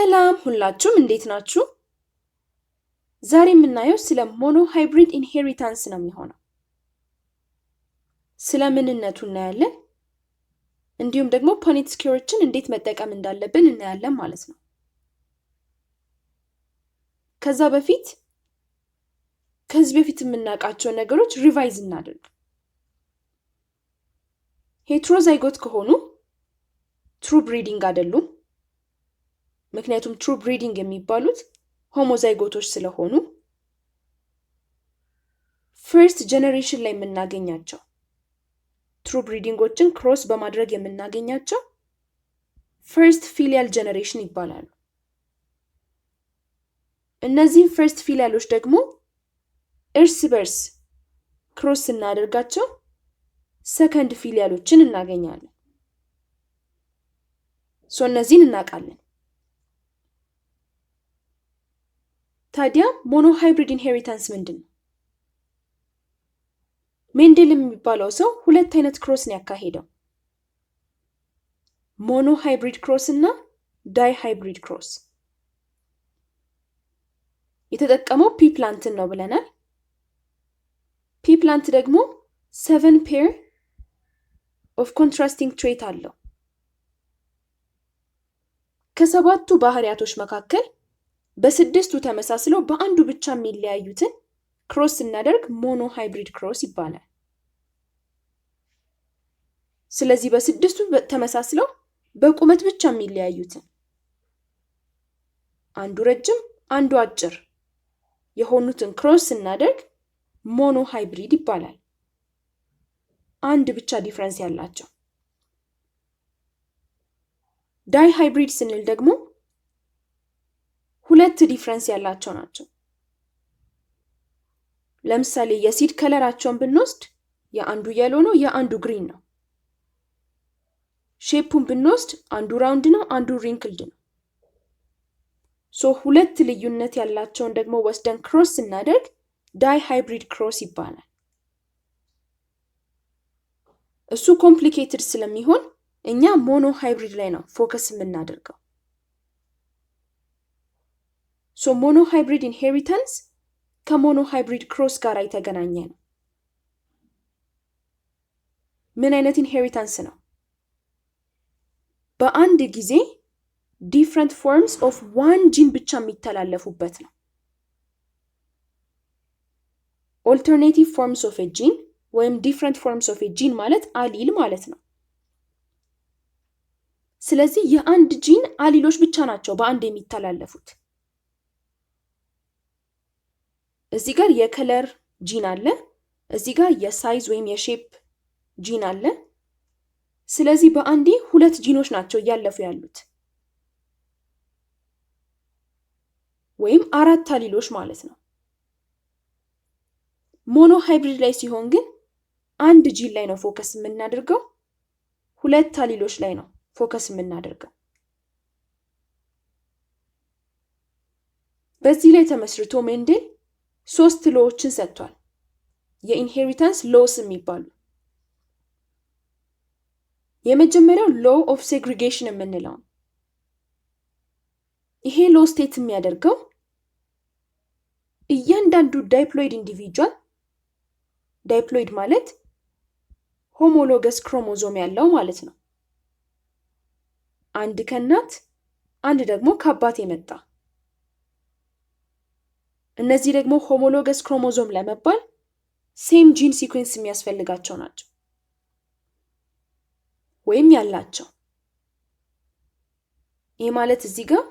ሰላም ሁላችሁም እንዴት ናችሁ? ዛሬ የምናየው ስለ ሞኖሃይብሪድ ኢንሄሪታንስ ነው የሚሆነው። ስለ ምንነቱ እናያለን። እንዲሁም ደግሞ ፖኔት ስኪዎችን እንዴት መጠቀም እንዳለብን እናያለን ማለት ነው። ከዛ በፊት ከዚህ በፊት የምናውቃቸው ነገሮች ሪቫይዝ እናድርግ። ሄትሮዛይጎት ከሆኑ ትሩ ብሪዲንግ አይደሉም። ምክንያቱም ትሩ ብሪዲንግ የሚባሉት ሆሞዛይጎቶች ስለሆኑ ፈርስት ጀነሬሽን ላይ የምናገኛቸው ትሩ ብሪዲንጎችን ክሮስ በማድረግ የምናገኛቸው ፈርስት ፊሊያል ጀነሬሽን ይባላሉ። እነዚህም ፈርስት ፊሊያሎች ደግሞ እርስ በርስ ክሮስ ስናደርጋቸው ሰከንድ ፊሊያሎችን እናገኛለን። እነዚህን እናውቃለን። ታዲያ ሞኖሃይብሪድ ኢንሄሪታንስ ምንድን ነው? ሜንዴል የሚባለው ሰው ሁለት አይነት ክሮስ ነው ያካሄደው። ሞኖሃይብሪድ ክሮስ እና ዳይሃይብሪድ ክሮስ። የተጠቀመው ፒ ፕላንትን ነው ብለናል። ፒ ፕላንት ደግሞ 7 ፔር ኦፍ ኮንትራስቲንግ ትሬት አለው። ከሰባቱ ባህሪያቶች መካከል በስድስቱ ተመሳስለው በአንዱ ብቻ የሚለያዩትን ክሮስ ስናደርግ ሞኖሃይብሪድ ክሮስ ይባላል። ስለዚህ በስድስቱ ተመሳስለው በቁመት ብቻ የሚለያዩትን አንዱ ረጅም አንዱ አጭር የሆኑትን ክሮስ ስናደርግ ሞኖሃይብሪድ ይባላል። አንድ ብቻ ዲፍረንስ ያላቸው። ዳይሃይብሪድ ስንል ደግሞ ሁለት ዲፍረንስ ያላቸው ናቸው። ለምሳሌ የሲድ ከለራቸውን ብንወስድ የአንዱ የሎ ነው፣ የአንዱ ግሪን ነው። ሼፑን ብንወስድ አንዱ ራውንድ ነው፣ አንዱ ሪንክልድ ነው። ሁለት ልዩነት ያላቸውን ደግሞ ወስደን ክሮስ ስናደርግ ዳይሃይብሪድ ክሮስ ይባላል። እሱ ኮምፕሊኬትድ ስለሚሆን እኛ ሞኖሃይብሪድ ላይ ነው ፎከስ የምናደርገው። ሞኖሃይብሪድ ኢንሄሪታንስ ከሞኖሃይብሪድ ክሮስ ጋር የተገናኘ ነው። ምን አይነት ኢንሄሪታንስ ነው? በአንድ ጊዜ ዲፍረንት ፎርምስ ኦፍ ዋን ጂን ብቻ የሚተላለፉበት ነው። ኦልተርኔቲቭ ፎርምስ ኦፍ ኤ ጂን ወይም ዲፍረንት ፎርምስ ኦፍ ኤ ጂን ማለት አሊል ማለት ነው። ስለዚህ የአንድ ጂን አሊሎች ብቻ ናቸው በአንድ የሚተላለፉት። እዚህ ጋር የከለር ጂን አለ፣ እዚህ ጋር የሳይዝ ወይም የሼፕ ጂን አለ። ስለዚህ በአንዴ ሁለት ጂኖች ናቸው እያለፉ ያሉት ወይም አራት አሊሎች ማለት ነው። ሞኖሃይብሪድ ላይ ሲሆን ግን አንድ ጂን ላይ ነው ፎከስ የምናደርገው፣ ሁለት አሊሎች ላይ ነው ፎከስ የምናደርገው። በዚህ ላይ ተመስርቶ ሜንዴል 3 ሎዎችን ሰጥቷል፣ የኢንሄሪታንስ ሎስ የሚባሉ። የመጀመሪያው ሎው ኦፍ ሴግሪጌሽን የምንለው። ይሄ ሎ ስቴት የሚያደርገው እያንዳንዱ ዳይፕሎይድ ኢንዲቪጁዋል፣ ዳይፕሎይድ ማለት ሆሞሎገስ ክሮሞዞም ያለው ማለት ነው። አንድ ከእናት አንድ ደግሞ ከአባት የመጣ። እነዚህ ደግሞ ሆሞሎገስ ክሮሞዞም ለመባል ሴም ጂን ሲኩዌንስ የሚያስፈልጋቸው ናቸው ወይም ያላቸው። ይህ ማለት እዚህ ጋር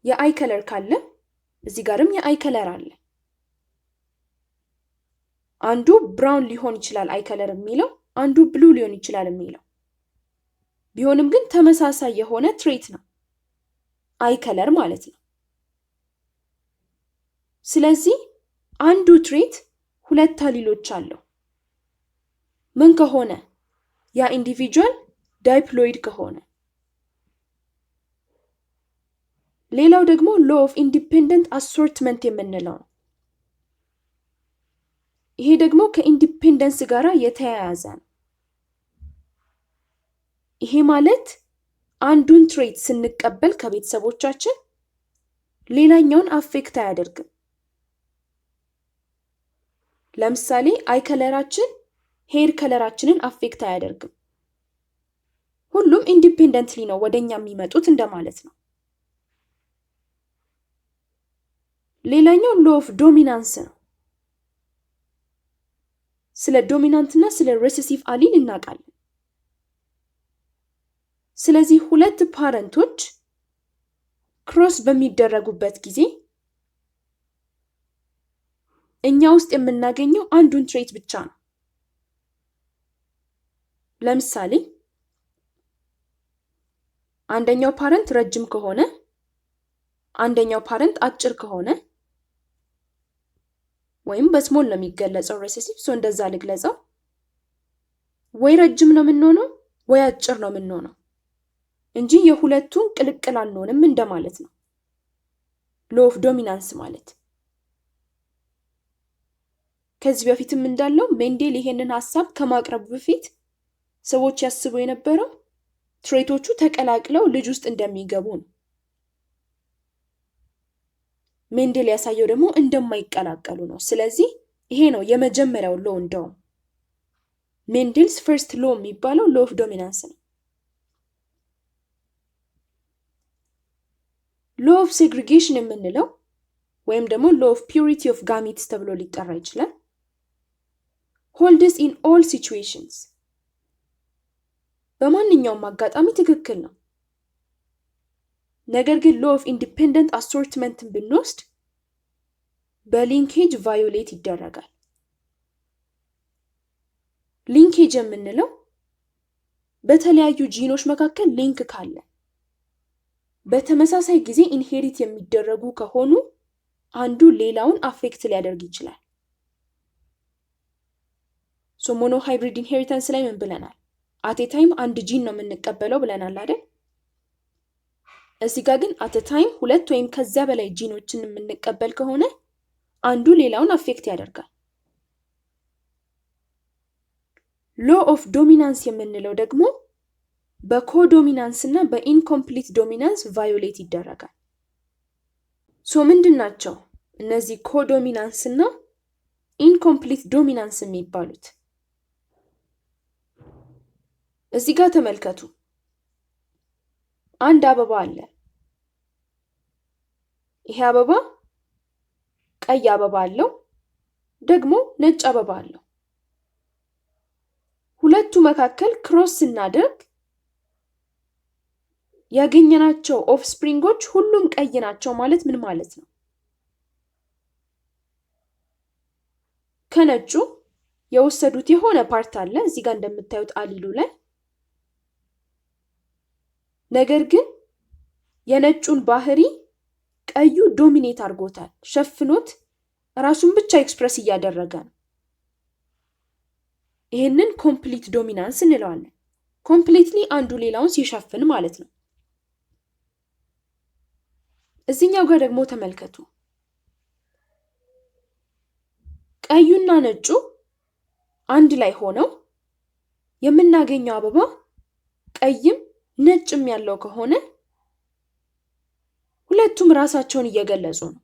የአይ ከለር ካለ እዚህ ጋርም የአይ ከለር አለ። አንዱ ብራውን ሊሆን ይችላል አይ ከለር የሚለው፣ አንዱ ብሉ ሊሆን ይችላል የሚለው። ቢሆንም ግን ተመሳሳይ የሆነ ትሬት ነው አይ ከለር ማለት ነው። ስለዚህ አንዱ ትሬት ሁለት አሊሎች አለው። ምን ከሆነ? ያ ኢንዲቪጁዋል ዳይፕሎይድ ከሆነ። ሌላው ደግሞ ሎ ኦፍ ኢንዲፔንደንት አሶርትመንት የምንለው ነው። ይሄ ደግሞ ከኢንዲፔንደንስ ጋር የተያያዘ ነው። ይሄ ማለት አንዱን ትሬት ስንቀበል ከቤተሰቦቻችን ሌላኛውን አፌክት አያደርግም። ለምሳሌ አይ ከለራችን ሄር ከለራችንን አፌክት አያደርግም። ሁሉም ኢንዲፔንደንትሊ ነው ወደኛ የሚመጡት እንደማለት ነው። ሌላኛው ሎ ኦፍ ዶሚናንስ ነው። ስለ ዶሚናንት እና ስለ ሬሴሲቭ አሊል እናውቃለን። ስለዚህ ሁለት ፓረንቶች ክሮስ በሚደረጉበት ጊዜ እኛ ውስጥ የምናገኘው አንዱን ትሬት ብቻ ነው። ለምሳሌ አንደኛው ፓረንት ረጅም ከሆነ አንደኛው ፓረንት አጭር ከሆነ ወይም በስሞል ነው የሚገለጸው ሬሴሲቭ ሶ እንደዛ ልግለጸው፣ ወይ ረጅም ነው የምንሆነው ወይ አጭር ነው የምንሆነው እንጂ የሁለቱን ቅልቅል አንሆንም እንደማለት ነው ሎ ኦፍ ዶሚናንስ ማለት። ከዚህ በፊትም እንዳለው ሜንዴል ይሄንን ሐሳብ ከማቅረቡ በፊት ሰዎች ያስቡ የነበረው ትሬቶቹ ተቀላቅለው ልጅ ውስጥ እንደሚገቡ ነው። ሜንዴል ያሳየው ደግሞ እንደማይቀላቀሉ ነው። ስለዚህ ይሄ ነው የመጀመሪያው ሎ። እንደውም ሜንዴልስ ፈርስት ሎ የሚባለው ሎ ኦፍ ዶሚናንስ ነው። ሎ ኦፍ ሴግሪጌሽን የምንለው ወይም ደግሞ ሎ ኦፍ ፒዩሪቲ ኦፍ ጋሜትስ ተብሎ ሊጠራ ይችላል። ሆልድስ ኢን ኦል ሲቹዌሽንስ በማንኛውም አጋጣሚ ትክክል ነው። ነገር ግን ሎ ኦፍ ኢንዲፔንደንት አሶርትመንትን ብንወስድ በሊንኬጅ ቫዮሌት ይደረጋል። ሊንኬጅ የምንለው በተለያዩ ጂኖች መካከል ሊንክ ካለ በተመሳሳይ ጊዜ ኢንሄሪት የሚደረጉ ከሆኑ አንዱ ሌላውን አፌክት ሊያደርግ ይችላል። ሶ ሞኖ ሃይብሪድ ኢንሄሪታንስ ላይ ምን ብለናል? አቴ ታይም አንድ ጂን ነው የምንቀበለው ብለናል አይደል? እዚህ ጋር ግን አቴ ታይም ሁለት ወይም ከዛ በላይ ጂኖችን የምንቀበል ከሆነ አንዱ ሌላውን አፌክት ያደርጋል። ሎ ኦፍ ዶሚናንስ የምንለው ደግሞ በኮዶሚናንስ እና በኢንኮምፕሊት ዶሚናንስ ቫዮሌት ይደረጋል። ሶ ምንድን ናቸው እነዚህ ኮዶሚናንስ እና ኢንኮምፕሊት ዶሚናንስ የሚባሉት? እዚህ ጋር ተመልከቱ። አንድ አበባ አለ። ይሄ አበባ ቀይ አበባ አለው፣ ደግሞ ነጭ አበባ አለው። ሁለቱ መካከል ክሮስ ስናደርግ ያገኘናቸው ኦፍ ስፕሪንጎች ሁሉም ቀይ ናቸው ማለት ምን ማለት ነው? ከነጩ የወሰዱት የሆነ ፓርት አለ እዚህ ጋር እንደምታዩት አሊሉ ላይ። ነገር ግን የነጩን ባህሪ ቀዩ ዶሚኔት አድርጎታል፣ ሸፍኖት ራሱን ብቻ ኤክስፕረስ እያደረገ ነው። ይህንን ኮምፕሊት ዶሚናንስ እንለዋለን። ኮምፕሊትሊ አንዱ ሌላውን ሲሸፍን ማለት ነው። እዚህኛው ጋር ደግሞ ተመልከቱ። ቀዩና ነጩ አንድ ላይ ሆነው የምናገኘው አበባ ቀይም ነጭም ያለው ከሆነ ሁለቱም ራሳቸውን እየገለጹ ነው።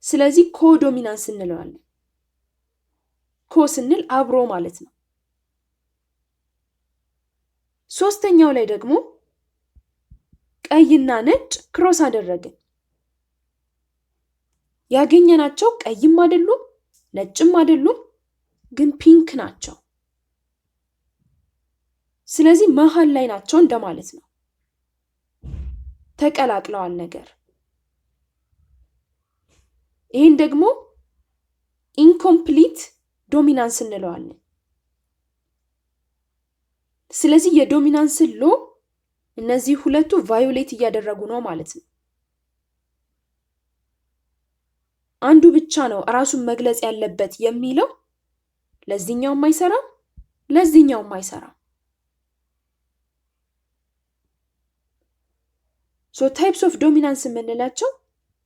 ስለዚህ ኮዶሚናንስ እንለዋለን። ኮ ስንል አብሮ ማለት ነው። ሶስተኛው ላይ ደግሞ ቀይና ነጭ ክሮስ አደረግን። ያገኘናቸው ቀይም አይደሉም ነጭም አይደሉም፣ ግን ፒንክ ናቸው። ስለዚህ መሃል ላይ ናቸው እንደማለት ነው። ተቀላቅለዋል ነገር። ይህን ደግሞ ኢንኮምፕሊት ዶሚናንስ እንለዋለን። ስለዚህ የዶሚናንስ ሎ እነዚህ ሁለቱ ቫዮሌት እያደረጉ ነው ማለት ነው። አንዱ ብቻ ነው ራሱን መግለጽ ያለበት የሚለው ለዚህኛውም አይሰራም፣ ለዚህኛውም አይሰራም። ሶ ታይፕስ ኦፍ ዶሚናንስ የምንላቸው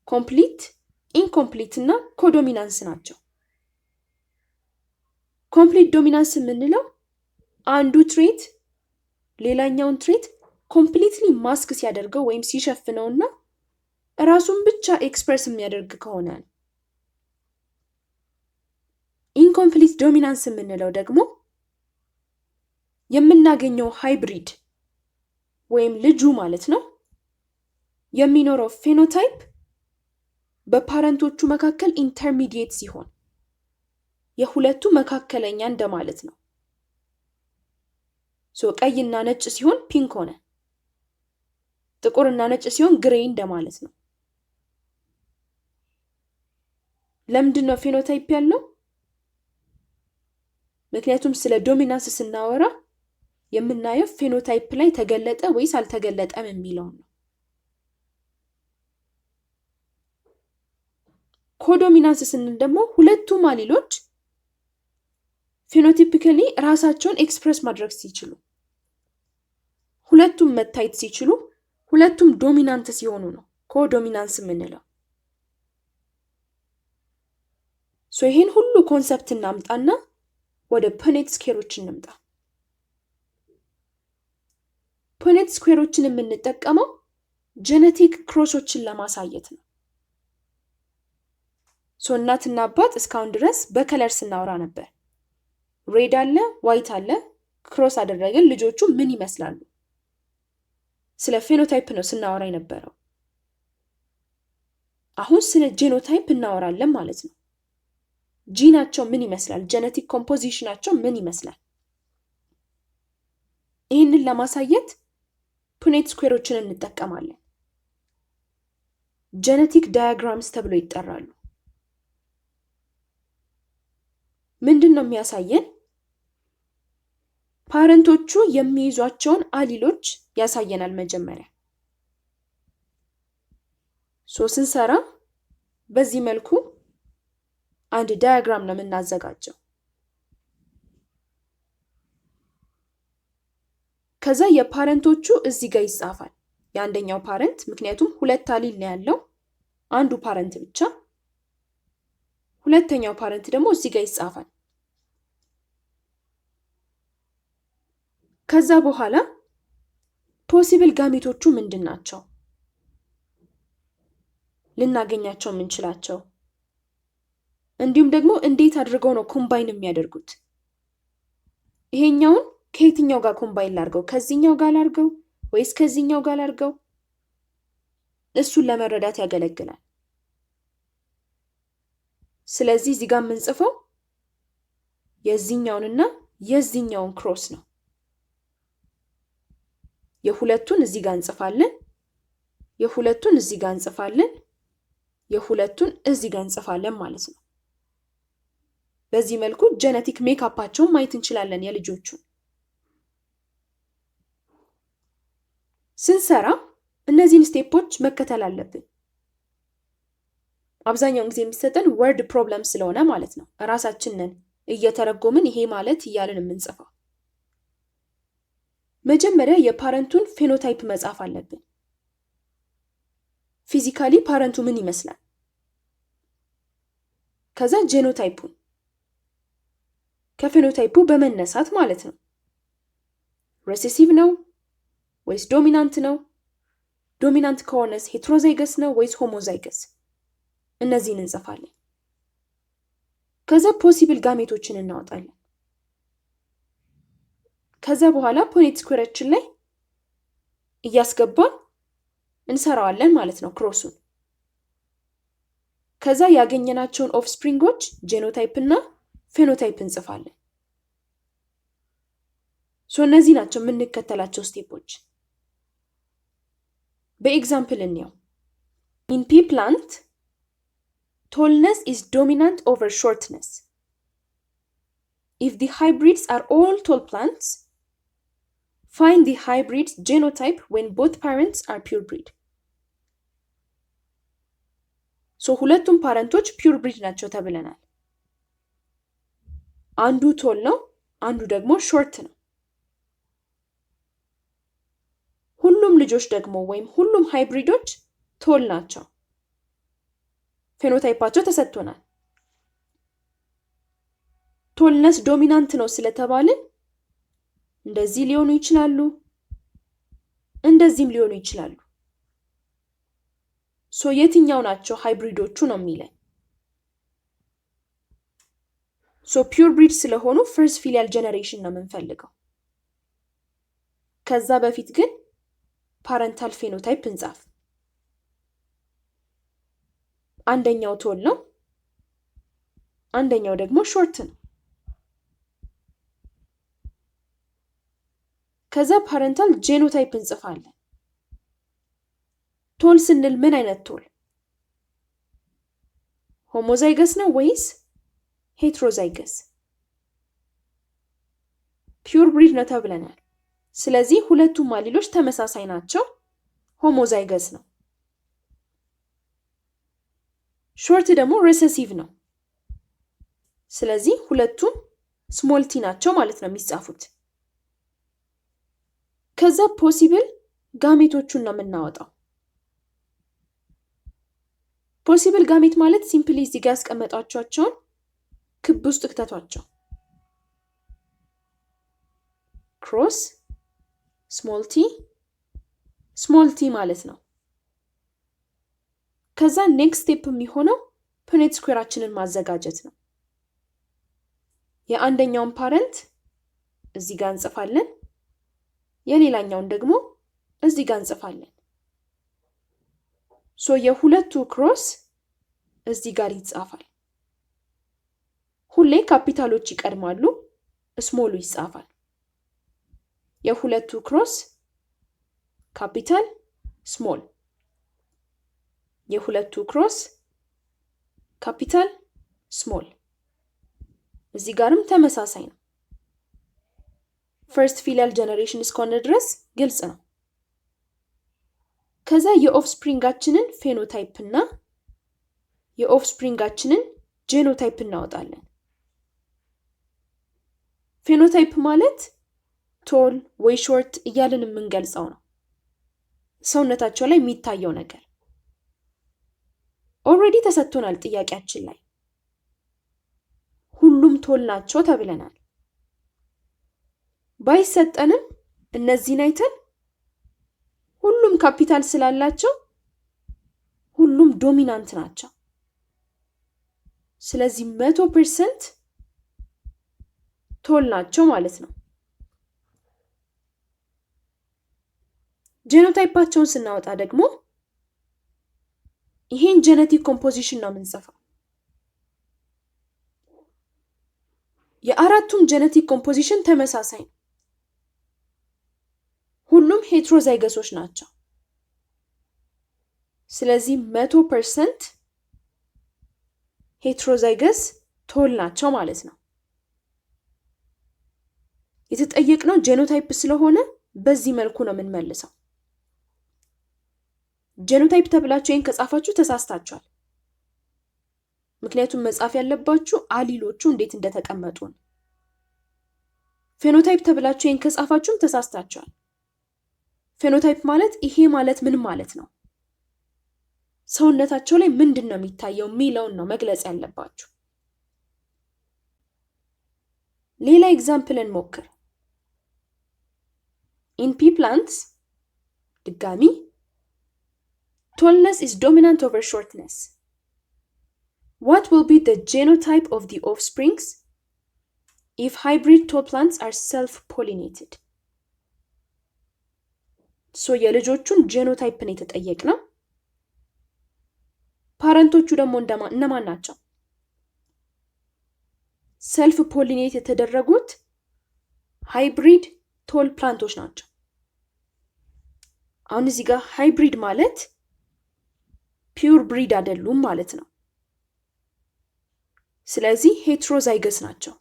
ኮምፕሊት፣ ኢንኮምፕሊት እና ኮዶሚናንስ ናቸው። ኮምፕሊት ዶሚናንስ የምንለው አንዱ ትሬት ሌላኛውን ትሬት ኮምፕሊትሊ ማስክ ሲያደርገው ወይም ሲሸፍነውና ራሱን ብቻ ኤክስፕረስ የሚያደርግ ከሆነ ነው። ኢንኮምፕሊት ዶሚናንስ የምንለው ደግሞ የምናገኘው ሃይብሪድ ወይም ልጁ ማለት ነው የሚኖረው ፌኖታይፕ በፓረንቶቹ መካከል ኢንተርሚዲየት ሲሆን የሁለቱ መካከለኛ እንደማለት ነው። ቀይና ነጭ ሲሆን ፒንክ ሆነ፣ ጥቁርና ነጭ ሲሆን ግሬ እንደማለት ነው። ለምንድን ነው ፌኖታይፕ ያለው? ምክንያቱም ስለ ዶሚናንስ ስናወራ የምናየው ፌኖታይፕ ላይ ተገለጠ ወይስ አልተገለጠም የሚለውን ነው። ኮዶሚናንስ ስንል ደግሞ ሁለቱም አሊሎች ፌኖቲፒካሊ ራሳቸውን ኤክስፕረስ ማድረግ ሲችሉ፣ ሁለቱም መታየት ሲችሉ፣ ሁለቱም ዶሚናንት ሲሆኑ ነው ኮዶሚናንስ የምንለው። ይሄን ሁሉ ኮንሰፕት እናምጣና ወደ ፑኔት ስኩዌሮች እንምጣ። ፑኔት ስኩዌሮችን የምንጠቀመው ጄኔቲክ ክሮሶችን ለማሳየት ነው። እናትና አባት እስካሁን ድረስ በከለር ስናወራ ነበር። ሬድ አለ፣ ዋይት አለ፣ ክሮስ አደረግን፣ ልጆቹ ምን ይመስላሉ? ስለ ፌኖታይፕ ነው ስናወራ የነበረው። አሁን ስለ ጄኖታይፕ እናወራለን ማለት ነው። ጂናቸው ምን ይመስላል? ጄኔቲክ ኮምፖዚሽናቸው ምን ይመስላል? ይህንን ለማሳየት ፑኔት ስኩዌሮችን እንጠቀማለን። ጄኔቲክ ዳያግራምስ ተብሎ ይጠራሉ። ምንድን ነው የሚያሳየን? ፓረንቶቹ የሚይዟቸውን አሊሎች ያሳየናል። መጀመሪያ ስንሰራ በዚህ መልኩ አንድ ዳያግራም ነው የምናዘጋጀው። ከዛ የፓረንቶቹ እዚህ ጋር ይጻፋል። የአንደኛው ፓረንት፣ ምክንያቱም ሁለት አሊል ነው ያለው፣ አንዱ ፓረንት ብቻ። ሁለተኛው ፓረንት ደግሞ እዚህ ጋር ይጻፋል። ከዛ በኋላ ፖሲብል ጋሜቶቹ ምንድን ናቸው ልናገኛቸው የምንችላቸው፣ እንዲሁም ደግሞ እንዴት አድርገው ነው ኮምባይን የሚያደርጉት፣ ይሄኛውን ከየትኛው ጋር ኮምባይን ላድርገው፣ ከዚህኛው ጋር ላድርገው ወይስ ከዚህኛው ጋር ላድርገው፣ እሱን ለመረዳት ያገለግላል። ስለዚህ እዚህ ጋር የምንጽፈው የዚህኛውንና የዚህኛውን ክሮስ ነው። የሁለቱን እዚህ ጋር እንጽፋለን፣ የሁለቱን እዚህ ጋር እንጽፋለን፣ የሁለቱን እዚህ ጋር እንጽፋለን ማለት ነው። በዚህ መልኩ ጄኔቲክ ሜካፓቸውን ማየት እንችላለን የልጆቹን። ስንሰራ እነዚህን ስቴፖች መከተል አለብን። አብዛኛውን ጊዜ የሚሰጠን ወርድ ፕሮብለም ስለሆነ ማለት ነው። ራሳችንን እየተረጎምን ይሄ ማለት እያልን የምንጽፈው። መጀመሪያ የፓረንቱን ፌኖታይፕ መጻፍ አለብን። ፊዚካሊ ፓረንቱ ምን ይመስላል፣ ከዛ ጄኖታይፑን ከፌኖታይፑ በመነሳት ማለት ነው። ሬሴሲቭ ነው ወይስ ዶሚናንት ነው? ዶሚናንት ከሆነስ ሄትሮዛይገስ ነው ወይስ ሆሞዛይገስ? እነዚህን እንጽፋለን። ከዛ ፖሲብል ጋሜቶችን እናወጣለን። ከዛ በኋላ ፑኔት ስኩዌራችን ላይ እያስገባን እንሰራዋለን ማለት ነው ክሮሱን። ከዛ ያገኘናቸውን ኦፍስፕሪንጎች ጄኖታይፕ እና ፌኖታይፕ እንጽፋለን። እነዚህ ናቸው የምንከተላቸው ስቴፖች። በኤግዛምፕል እንየው። ኢን ፒ ፕላንት tallness is dominant over shortness. If the hybrids are all tall plants, find the hybrid's genotype when both parents are purebred. ሁለቱም ፓረንቶች ፒውርብሪድ ናቸው ተብለናል። አንዱ ቶል ነው፣ አንዱ ደግሞ ሾርት ነው። ሁሉም ልጆች ደግሞ ወይም ሁሉም ሃይብሪዶች ቶል ናቸው። ፌኖታይፓቸው ተሰጥቶናል። ቶልነስ ዶሚናንት ነው ስለተባልን እንደዚህ ሊሆኑ ይችላሉ፣ እንደዚህም ሊሆኑ ይችላሉ። ሶ የትኛው ናቸው ሃይብሪዶቹ ነው የሚለን። ሶ ፒውር ብሪድ ስለሆኑ ፈርስት ፊሊያል ጀነሬሽን ነው የምንፈልገው። ከዛ በፊት ግን ፓረንታል ፌኖታይፕ እንጻፍ። አንደኛው ቶል ነው፣ አንደኛው ደግሞ ሾርት ነው። ከዛ ፓረንታል ጄኖታይፕ እንጽፋለን። ቶል ስንል ምን አይነት ቶል? ሆሞዛይገስ ነው ወይስ ሄትሮዛይገስ? ፒውር ብሪድ ነው ተብለናል። ስለዚህ ሁለቱም አሊሎች ተመሳሳይ ናቸው፣ ሆሞዛይገስ ነው። ሾርት ደግሞ ሬሰሲቭ ነው። ስለዚህ ሁለቱም ስሞል ቲ ናቸው ማለት ነው የሚጻፉት። ከዛ ፖሲብል ጋሜቶቹን ነው የምናወጣው። ፖሲብል ጋሜት ማለት ሲምፕሊ እዚህ ጋር ያስቀመጣቸውን ክብ ውስጥ ክተቷቸው። ክሮስ ስሞል ቲ ማለት ነው። ከዛ ኔክስት ስቴፕ የሚሆነው ፑኔት ስኩዌራችንን ማዘጋጀት ነው። የአንደኛውን ፓረንት እዚህ ጋር እንጽፋለን፣ የሌላኛውን ደግሞ እዚህ ጋር እንጽፋለን። ሶ የሁለቱ ክሮስ እዚህ ጋር ይጻፋል። ሁሌ ካፒታሎች ይቀድማሉ፣ ስሞሉ ይጻፋል። የሁለቱ ክሮስ ካፒታል ስሞል፣ የሁለቱ ክሮስ ካፒታል ስሞል። እዚህ ጋርም ተመሳሳይ ነው። ፈርስት ፊሊያል ጀነሬሽን እስከሆነ ድረስ ግልጽ ነው። ከዛ የኦፍስፕሪንጋችንን ፌኖታይፕ እና የኦፍስፕሪንጋችንን ጄኖታይፕ እናወጣለን። ፌኖታይፕ ማለት ቶል ወይ ሾርት እያልን የምንገልጸው ነው፣ ሰውነታቸው ላይ የሚታየው ነገር። ኦልሬዲ ተሰጥቶናል ጥያቄያችን ላይ ሁሉም ቶል ናቸው ተብለናል። ባይሰጠንም እነዚህን አይተን ሁሉም ካፒታል ስላላቸው ሁሉም ዶሚናንት ናቸው። ስለዚህ 100% ቶል ናቸው ማለት ነው። ጄኖታይፓቸውን ስናወጣ ደግሞ ይሄን ጄኔቲክ ኮምፖዚሽን ነው የምንጽፈው። የአራቱም ጄኔቲክ ኮምፖዚሽን ተመሳሳይ ነው። ሁሉም ሄትሮዛይገሶች ናቸው። ስለዚህ 100% ሄትሮዛይገስ ቶል ናቸው ማለት ነው። የተጠየቅነው ጄኖታይፕ ስለሆነ በዚህ መልኩ ነው የምንመልሰው። ጄኖታይፕ ተብላችሁ ይሄን ከጻፋችሁ ተሳስታችኋል። ምክንያቱም መጻፍ ያለባችሁ አሊሎቹ እንዴት እንደተቀመጡ ነው። ፌኖታይፕ ተብላችሁ ይሄን ከጻፋችሁም ተሳስታችኋል። ፌኖታይፕ ማለት ይሄ ማለት ምን ማለት ነው? ሰውነታቸው ላይ ምንድን ነው የሚታየው የሚለውን ነው መግለጽ ያለባችሁ። ሌላ ኤግዛምፕል እንሞክር። ኢን ፒ ፕላንትስ ድጋሚ tallness is dominant over shortness. What will be the genotype of the offsprings if hybrid tall plants are self-pollinated? So የልጆቹን ጄኖታይፕ ነው የተጠየቅነው። ፓረንቶቹ ደግሞ እነማን ናቸው? ሰልፍ ፖሊኔት የተደረጉት ሃይብሪድ ቶል ፕላንቶች ናቸው። አሁን እዚህ ጋር ሃይብሪድ ማለት ፒውር ብሪድ አይደሉም ማለት ነው። ስለዚህ ሄትሮዛይገስ ናቸው፣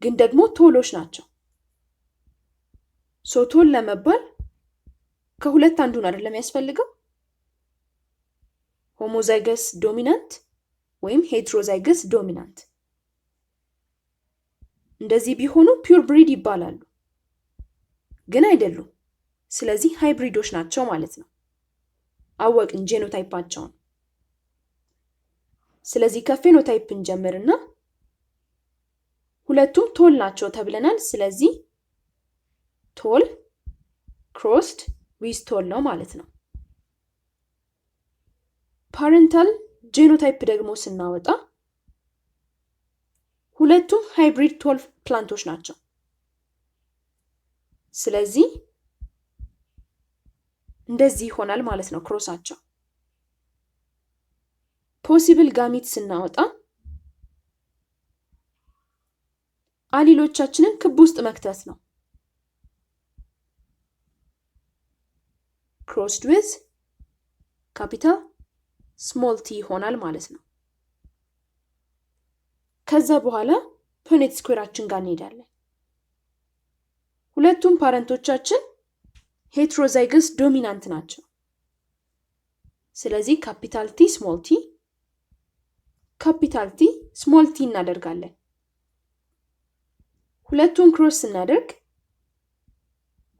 ግን ደግሞ ቶሎች ናቸው። ሶ ቶል ለመባል ከሁለት አንዱን አይደለም ያስፈልገው፣ ሆሞዛይገስ ዶሚናንት ወይም ሄትሮዛይገስ ዶሚናንት። እንደዚህ ቢሆኑ ፒውር ብሪድ ይባላሉ፣ ግን አይደሉም። ስለዚህ ሃይብሪዶች ናቸው ማለት ነው። አወቅን ጄኖታይፓቸውን። ስለዚህ ከፌኖታይፕ እንጀምርና ሁለቱም ቶል ናቸው ተብለናል። ስለዚህ ቶል ክሮስድ ዊዝ ቶል ነው ማለት ነው። ፓረንታል ጄኖታይፕ ደግሞ ስናወጣ ሁለቱም ሃይብሪድ ቶል ፕላንቶች ናቸው። ስለዚህ እንደዚህ ይሆናል ማለት ነው ክሮሳቸው። ፖሲብል ጋሚት ስናወጣ አሊሎቻችንን ክብ ውስጥ መክተት ነው። ክሮስድ ዊዝ ካፒታል ስሞል ቲ ይሆናል ማለት ነው። ከዛ በኋላ ፑኔት ስኩዌራችን ጋር እንሄዳለን። ሁለቱም ፓረንቶቻችን ሄትሮዛይገስ ዶሚናንት ናቸው። ስለዚህ ካፒታል ቲ ስሞል ቲ፣ ካፒታል ቲ ስሞል ቲ እናደርጋለን። ሁለቱን ክሮስ ስናደርግ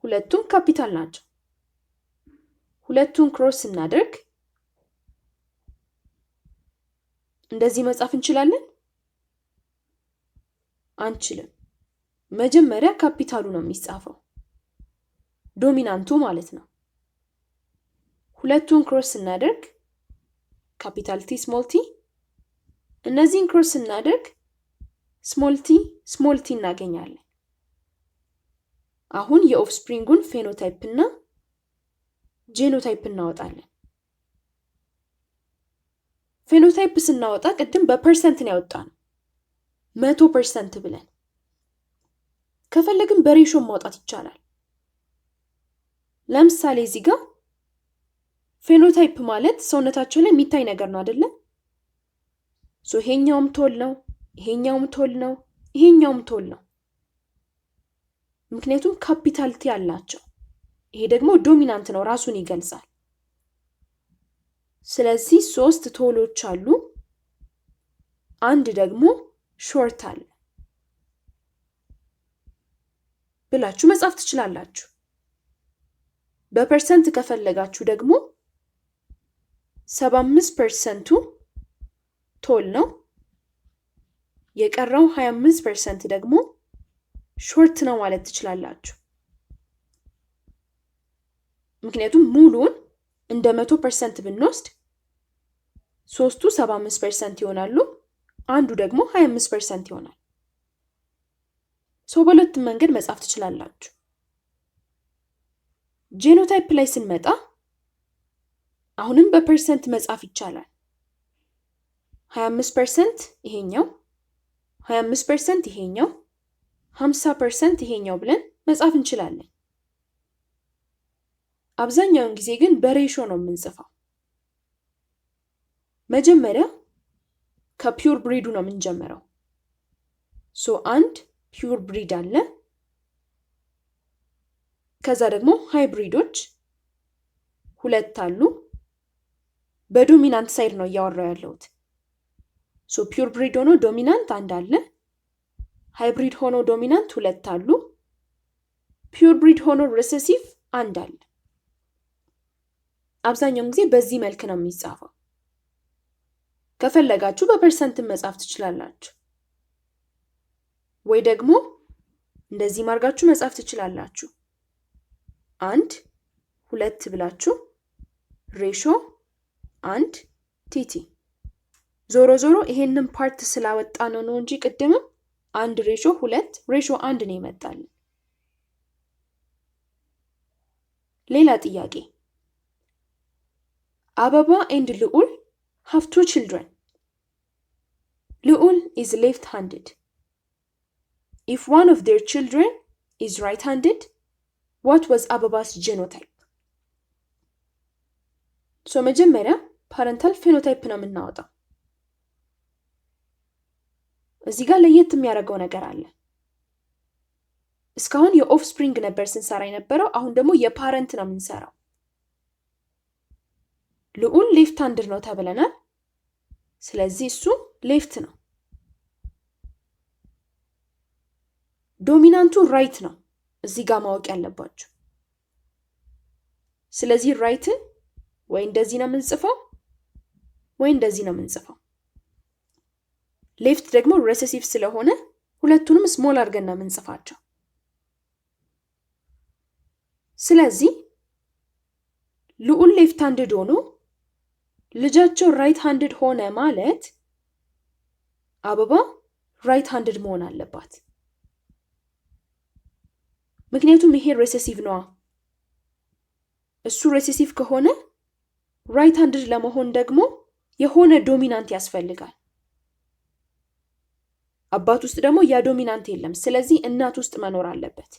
ሁለቱም ካፒታል ናቸው። ሁለቱን ክሮስ ስናደርግ እንደዚህ መጻፍ እንችላለን? አንችልም። መጀመሪያ ካፒታሉ ነው የሚጻፈው፣ ዶሚናንቱ ማለት ነው። ሁለቱን ክሮስ ስናደርግ ካፒታል ቲ ስሞል ቲ፣ እነዚህን ክሮስ ስናደርግ ስሞል ቲ እናገኛለን። አሁን የኦፍስፕሪንጉን ፌኖታይፕ እና ጄኖታይፕ እናወጣለን። ፌኖታይፕ ስናወጣ ቅድም በፐርሰንት ነው ያወጣነው 100% ብለን። ከፈለግን በሬሾ ማውጣት ይቻላል። ለምሳሌ እዚህ ጋር ፌኖታይፕ ማለት ሰውነታቸው ላይ የሚታይ ነገር ነው አይደለ? ይሄኛውም ቶል ነው፣ ይሄኛውም ቶል ነው፣ ይሄኛውም ቶል ነው። ምክንያቱም ካፒታል ቲ አላቸው። ይሄ ደግሞ ዶሚናንት ነው፣ ራሱን ይገልጻል። ስለዚህ 3 ቶሎች አሉ፣ አንድ ደግሞ ሾርት አለ ብላችሁ መጻፍ ትችላላችሁ። በፐርሰንት ከፈለጋችሁ ደግሞ 75%ቱ ቶል ነው፣ የቀረው 25% ደግሞ ሾርት ነው ማለት ትችላላችሁ። ምክንያቱም ሙሉን እንደ 100% ብንወስድ 3ቱ 75% ይሆናሉ፣ አንዱ ደግሞ 25% ይሆናል። በሁለቱም መንገድ መጻፍ ትችላላችሁ። ጄኖታይፕ ላይ ስንመጣ አሁንም በፐርሰንት መጻፍ ይቻላል። 25% ይሄኛው፣ 25% ይሄኛው፣ 50% ይሄኛው ብለን መጻፍ እንችላለን። አብዛኛውን ጊዜ ግን በሬሾ ነው የምንጽፈው። መጀመሪያ ከፒውር ብሪዱ ነው የምንጀምረው። አንድ ፒውር ብሪድ አለ፣ ከዛ ደግሞ ሃይብሪዶች 2 አሉ። በዶሚናንት ሳይድ ነው እያወራው ያለሁት። ፒውር ብሪድ ሆኖ ዶሚናንት አንድ አለ፣ ሃይብሪድ ሆኖ ዶሚናንት 2 አሉ፣ ፒውር ብሪድ ሆኖ ሪሴሲቭ አንድ አለ። አብዛኛውን ጊዜ በዚህ መልክ ነው የሚጻፈው። ከፈለጋችሁ በፐርሰንት መጻፍ ትችላላችሁ፣ ወይ ደግሞ እንደዚህ ማርጋችሁ መጻፍ ትችላላችሁ። 1 2 ብላችሁ ሬሾ 1 ቲቲ። ዞሮ ዞሮ ይሄንን ፓርት ስላወጣ ነው እንጂ ቅድምም 1 ሬሾ 2 ሬሾ 1 ነው ይመጣል። ሌላ ጥያቄ። አበባ and ልዑል have 2 children. ልዑል is left-handed. If one of their children is right-handed, what was አበባ's genotype? መጀመሪያ ፓረንታል ፌኖታይፕ ነው የምናወጣው። እዚህ ጋር ለየት የሚያደርገው ነገር አለ። እስካሁን የኦፍስፕሪንግ ነበር ስንሰራ የነበረው፣ አሁን ደግሞ የፓረንት ነው የምንሰራው። ልዑል ሌፍት ሃንድድ ነው ተብለናል። ስለዚህ እሱ ሌፍት ነው። ዶሚናንቱ ራይት ነው እዚህ ጋር ማወቅ ያለባችሁ። ስለዚህ ራይትን ወይ እንደዚህ ነው የምንጽፈው ወይ እንደዚህ ነው የምንጽፈው። ሌፍት ደግሞ ሬሴሲቭ ስለሆነ ሁለቱንም ስሞል አድርገን ነው የምንጽፋቸው። ስለዚህ ልዑል ሌፍት ሃንድድ ሆኖ ልጃቸው ራይት ሃንድድ ሆነ ማለት አበባ ራይት ሃንድድ መሆን አለባት። ምክንያቱም ይሄ ሬሴሲቭ ነዋ። እሱ ሬሴሲቭ ከሆነ ራይት ሃንድድ ለመሆን ደግሞ የሆነ ዶሚናንት ያስፈልጋል። አባት ውስጥ ደግሞ ያ ዶሚናንት የለም። ስለዚህ እናት ውስጥ መኖር አለበት።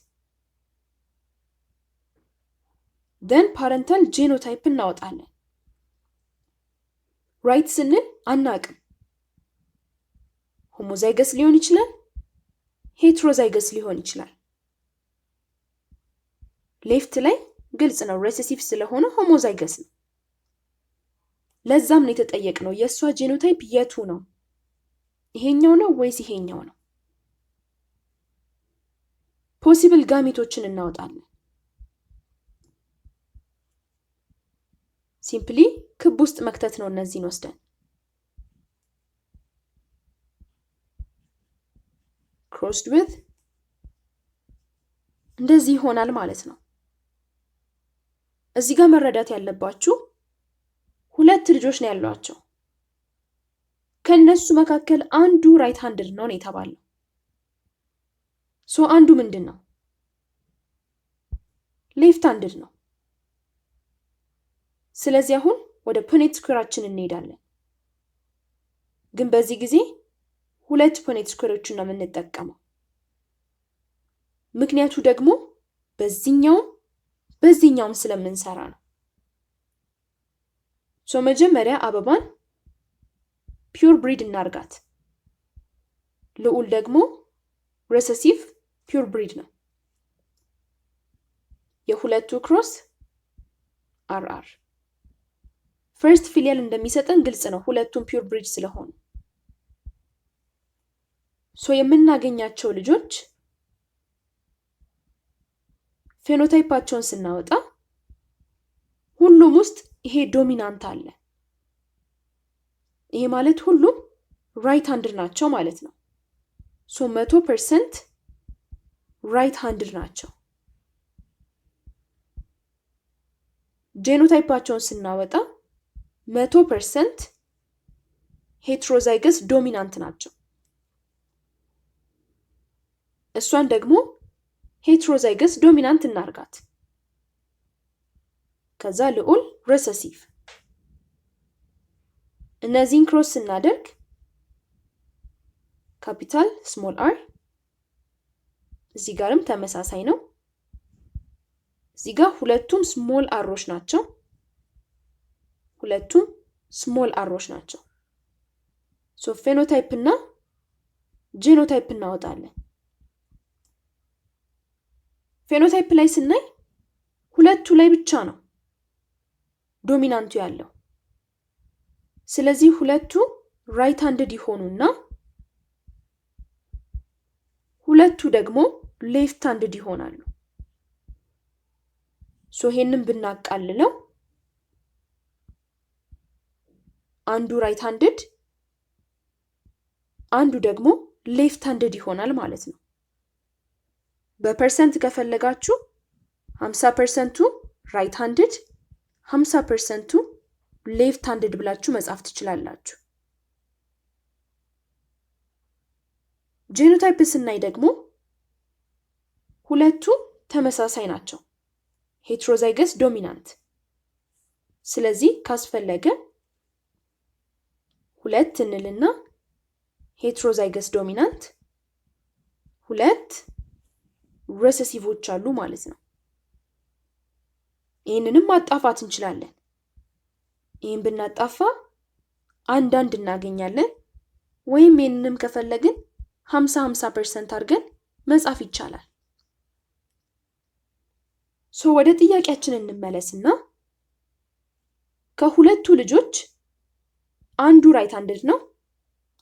ደን ፓረንታል ጄኖታይፕ እናወጣለን። ራይት ስንል አናቅም። ሆሞዛይገስ ሊሆን ይችላል፣ ሄትሮዛይገስ ሊሆን ይችላል። ሌፍት ላይ ግልጽ ነው፣ ሬሴሲቭ ስለሆነ ሆሞዛይገስ ነው። ለዛም ነው የተጠየቅነው የእሷ ጄኖታይፕ የቱ ነው? ይሄኛው ነው ወይስ ይሄኛው ነው? ፖሲብል ጋሜቶችን እናወጣለን። ሲምፕሊ ክብ ውስጥ መክተት ነው እነዚህን ወስደን። ክሮስድ ዊዝ እንደዚህ ይሆናል ማለት ነው። እዚህ ጋር መረዳት ያለባችሁ ሁለት ልጆች ነው ያሏቸው። ከነሱ መካከል አንዱ ራይት ሃንድድ ነው የተባለው። ሶ አንዱ ምንድን ነው? ሌፍት ሃንድድ ነው። ስለዚህ አሁን ወደ ፑኔት ስኩዌራችን እንሄዳለን። ግን በዚህ ጊዜ ሁለት ፑኔት ስኩዌሮችን ነው የምንጠቀመው። ምክንያቱ ደግሞ በዚህኛውም ስለምንሰራ ነው። ሶ መጀመሪያ አበባን ፒውር ብሪድ እናርጋት። ልዑል ደግሞ ሬሴሲቭ ፒውር ብሪድ ነው። የሁለቱ ክሮስ አርአር ፈርስት ፊሊያል እንደሚሰጠን ግልጽ ነው፣ ሁለቱም ፒውር ብሪድ ስለሆኑ። ሶ የምናገኛቸው ልጆች ፌኖታይፓቸውን ስናወጣ ሁሉም ውስጥ ይሄ ዶሚናንት አለ። ይሄ ማለት ሁሉም ራይት ሃንድድ ናቸው ማለት ነው። ሶ 100% ራይት ሃንድድ ናቸው። ጄኖታይፓቸውን ስናወጣ 100% ሄትሮዛይገስ ዶሚናንት ናቸው። እሷን ደግሞ ሄትሮዛይገስ ዶሚናንት እናርጋት። ከዛ ልዑል ሬሴሲቭ። እነዚህን ክሮስ ስናደርግ ካፒታል ስሞል አር፣ እዚህ ጋርም ተመሳሳይ ነው። እዚህ ጋር ሁለቱም ስሞል አሮች ናቸው። ሁለቱም ስሞል አሮች ናቸው። ሶ ፌኖታይፕ እና ጄኖታይፕ እናወጣለን። ፌኖታይፕ ላይ ስናይ ሁለቱ ላይ ብቻ ነው ዶሚናንቱ ያለው። ስለዚህ ሁለቱ ራይት ሃንድድ ይሆኑና ሁለቱ ደግሞ ሌፍት ሃንድድ ይሆናሉ። ሶ ይሄንን ብናቃልለው አንዱ ራይት ሃንድድ አንዱ ደግሞ ሌፍት ሃንድድ ይሆናል ማለት ነው። በፐርሰንት ከፈለጋችሁ 50%ቱ ራይት ሃንድድ 50%ቱ ሌፍት ሃንድድ ብላችሁ መጻፍ ትችላላችሁ። ጄኖታይፕ ስናይ ደግሞ ሁለቱ ተመሳሳይ ናቸው፣ ሄትሮዛይገስ ዶሚናንት። ስለዚህ ካስፈለገ ሁለት እንልና ሄትሮዛይገስ ዶሚናንት ሁለት ሬሴሲቮች አሉ ማለት ነው። ይህንንም ማጣፋት እንችላለን። ይህን ብናጣፋ አንዳንድ እናገኛለን። ወይም ይህንንም ከፈለግን 50-50% አድርገን መጻፍ ይቻላል። ሶ ወደ ጥያቄያችን እንመለስና ከሁለቱ ልጆች አንዱ ራይት ሃንድድ ነው፣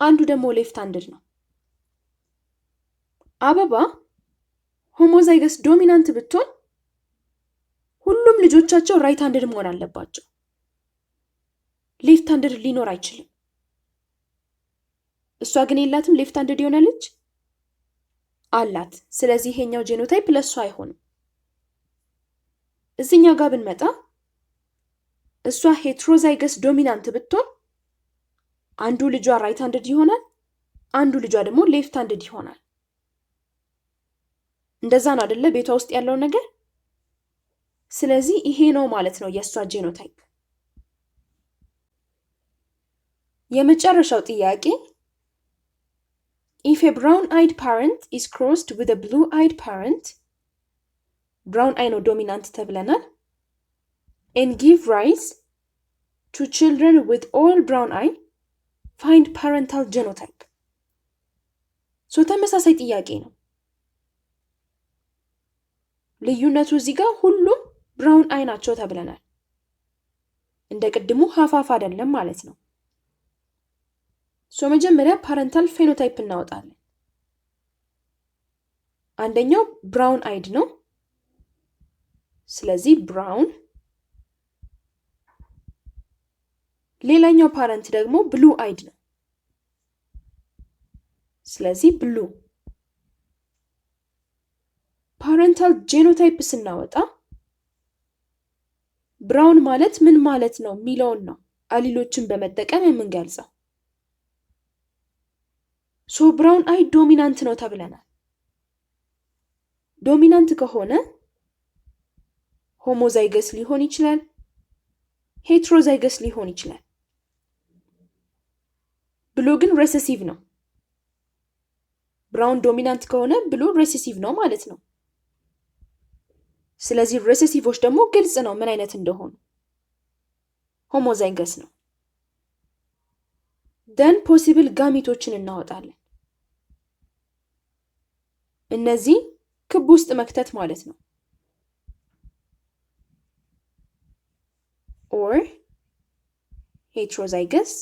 አንዱ ደግሞ ሌፍት ሃንድድ ነው። አበባ ሆሞዛይገስ ዶሚናንት ብትሆን ሁሉም ልጆቻቸው ራይት ሃንድድ መሆን አለባቸው። ሌፍት ሃንድድ ሊኖር አይችልም። እሷ ግን የላትም። ሌፍት ሃንድድ የሆነ ልጅ አላት። ስለዚህ ይሄኛው ጄኖታይፕ ለእሷ አይሆንም። እዚህኛው ጋር ብንመጣ እሷ ሄትሮዛይገስ ዶሚናንት ብትሆን አንዱ ልጇ ራይት ሃንድድ ይሆናል፣ አንዱ ልጇ ደግሞ ሌፍት ሃንድድ ይሆናል። እንደዛ ነው አይደለ ቤቷ ውስጥ ያለው ነገር። ስለዚህ ይሄ ነው ማለት ነው የእሷ ጄኖታይፕ። የመጨረሻው ጥያቄ if a brown-eyed parent is crossed with a blue-eyed parent, brown eye ነው ዶሚናንት ተብለናል፣ and give rise to children with all brown eye, find parental genotype. ሶ ተመሳሳይ ጥያቄ ነው። ልዩነቱ እዚህ ጋር ሁሉም ብራውን አይ ናቸው ተብለናል። እንደ ቅድሙ ሀፋፍ አይደለም ማለት ነው። ሶ መጀመሪያ ፓረንታል ፌኖታይፕ እናወጣለን። አንደኛው ብራውን አይድ ነው። ስለዚህ ብራውን። ሌላኛው ፓረንት ደግሞ ብሉ አይድ ነው። ስለዚህ ብሉ። ፓረንታል ጄኖታይፕ ስናወጣ ብራውን ማለት ምን ማለት ነው የሚለውን ነው አሊሎችን በመጠቀም የምንገልጸው። ሶ ብራውን አይ ዶሚናንት ነው ተብለናል። ዶሚናንት ከሆነ ሆሞዛይገስ ሊሆን ይችላል፣ ሄትሮዛይገስ ሊሆን ይችላል። ብሉ ግን ሬሴሲቭ ነው። ብራውን ዶሚናንት ከሆነ ብሉ ሬሴሲቭ ነው ማለት ነው። ስለዚህ ሬሴሲቮች ደግሞ ግልጽ ነው ምን አይነት እንደሆኑ፣ ሆሞዛይገስ ነው። ደን ፖሲብል ጋሚቶችን እናወጣለን። እነዚህ ክብ ውስጥ መክተት ማለት ነው። ኦር ሄትሮዛይገስ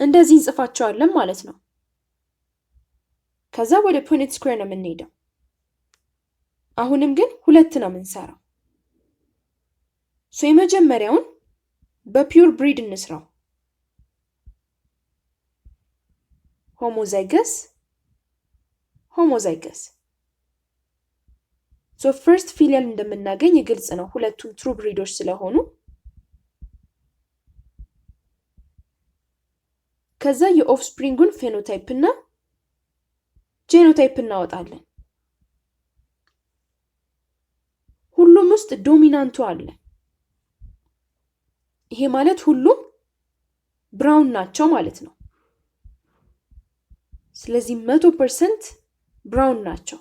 እንደዚህ እንጽፋቸዋለን ማለት ነው። ከዛ ወደ ፑኔት ስኩዌር ነው የምንሄደው። አሁንም ግን ሁለት ነው የምንሰራው። ሶ የመጀመሪያውን በፒውር ብሪድ እንስራው። ሆሞዛይገስ ሆሞዛይገስ። ሶ ፈርስት ፊሊያል እንደምናገኝ ግልጽ ነው ሁለቱም ትሩ ብሪዶች ስለሆኑ። ከዛ የኦፍስፕሪንጉን ፌኖታይፕ እና ጄኖታይፕ እናወጣለን። ሁሉም ውስጥ ዶሚናንቱ አለ። ይሄ ማለት ሁሉም ብራውን ናቸው ማለት ነው። ስለዚህ 100% ብራውን ናቸው።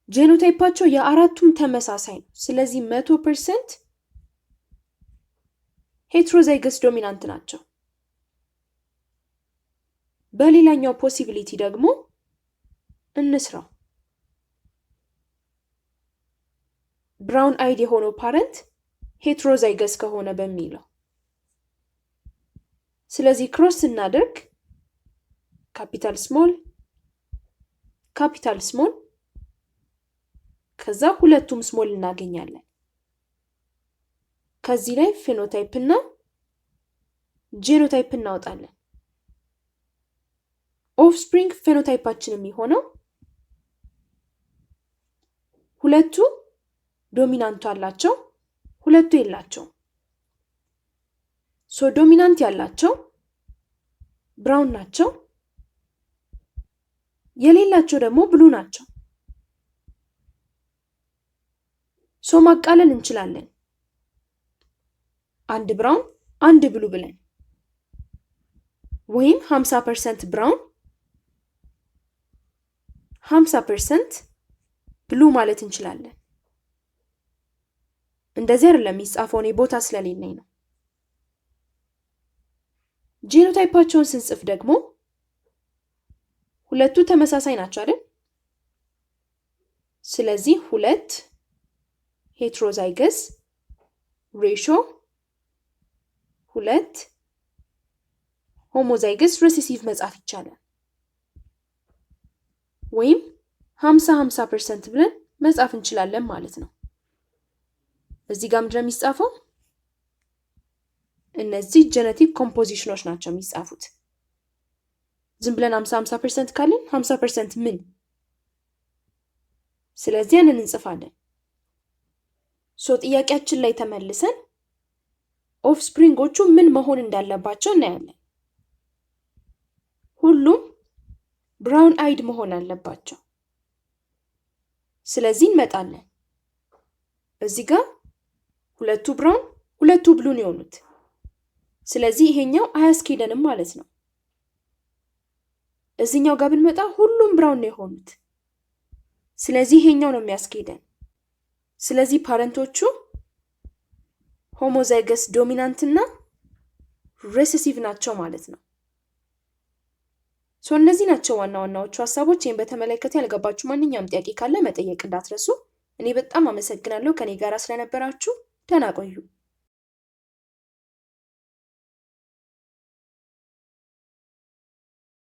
ጄኖታይፓቸው የአራቱም ተመሳሳይ ነው። ስለዚህ 100% ሄትሮዛይገስ ዶሚናንት ናቸው። በሌላኛው ፖሲቢሊቲ ደግሞ እንስራው። ብራውን አይድ የሆነው ፓረንት ሄትሮዛይገስ ከሆነ በሚለው። ስለዚህ ክሮስ ስናደርግ ካፒታል ስሞል ካፒታል ስሞል ከዛ ሁለቱም ስሞል እናገኛለን። ከዚህ ላይ ፌኖታይፕ እና ጄኖታይፕ እናወጣለን። ኦፍስፕሪንግ ፌኖታይፓችን የሚሆነው ሁለቱ ዶሚናንቱ አላቸው፣ ሁለቱ የላቸውም። ሶ ዶሚናንት ያላቸው ብራውን ናቸው፣ የሌላቸው ደግሞ ብሉ ናቸው። ሶ ማቃለል እንችላለን። አንድ ብራውን አንድ ብሉ ብለን ወይም 50% ብራውን 50% ብሉ ማለት እንችላለን። እንደዚህ አይደለም የሚጻፈው፣ እኔ ቦታ ስለሌለኝ ነው። ጄኖታይፓቸውን ስንጽፍ ደግሞ ሁለቱ ተመሳሳይ ናቸው አይደል? ስለዚህ 2 ሄትሮዛይገስ ሬሾ 2 ሆሞዛይገስ ሬሴሲቭ መጻፍ ይቻላል። ወይም 50-50% ብለን መጻፍ እንችላለን ማለት ነው። እዚህ ጋር ምንድነው የሚጻፈው? እነዚህ ጄኔቲክ ኮምፖዚሽኖች ናቸው የሚጻፉት። ዝም ብለን 50% ካለን 50% ምን? ስለዚህ ያንን እንጽፋለን። ሶ ጥያቄያችን ላይ ተመልሰን ኦፍስፕሪንጎቹ ምን መሆን እንዳለባቸው እናያለን። ሁሉም ብራውን አይድ መሆን አለባቸው። ስለዚህ እንመጣለን። እዚህ ጋር ሁለቱ ብራውን ሁለቱ ብሉን የሆኑት፣ ስለዚህ ይሄኛው አያስኬደንም ማለት ነው። እዚህኛው ጋር ብንመጣ ሁሉም ብራውን ነው የሆኑት፣ ስለዚህ ይሄኛው ነው የሚያስኬደን። ስለዚህ ፓረንቶቹ ሆሞዛይገስ ዶሚናንት እና ሬሴሲቭ ናቸው ማለት ነው። ሶ እነዚህ ናቸው ዋና ዋናዎቹ ሀሳቦች። ይህን በተመለከተ ያልገባችሁ ማንኛውም ጥያቄ ካለ መጠየቅ እንዳትረሱ። እኔ በጣም አመሰግናለሁ ከኔ ጋር ስለነበራችሁ። ደህና ቆዩ።